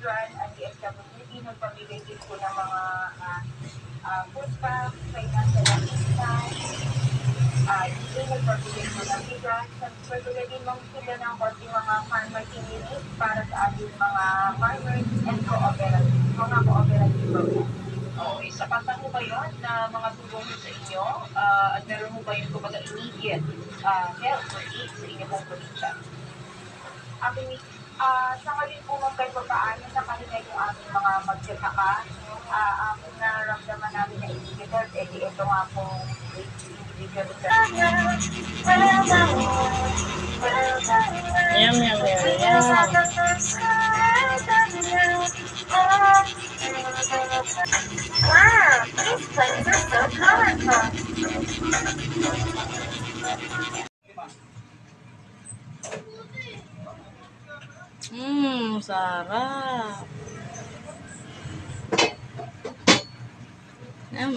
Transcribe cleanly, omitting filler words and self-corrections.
individual at DSWD, nagpabigay din po ng mga food packs, financial assistance, hindi nagpabigay po ng bigas, nagpabigay din lang sila ng konting mga farmer community para sa ating mga farmers and mga cooperative program. Okay, sapat na po ba yun na mga tulong sa inyo? At meron mo ba yung kumbaga immediate help or aid sa inyo pong probinsya? Actually, sa ngayon po mong kahit paano sa kanila yung aming mga magsasaka, ang nararamdaman namin na immediate, ito nga pong individual. Yum, yum, yum, yum. Wow, these flavors are so colorful. Sarap. Am.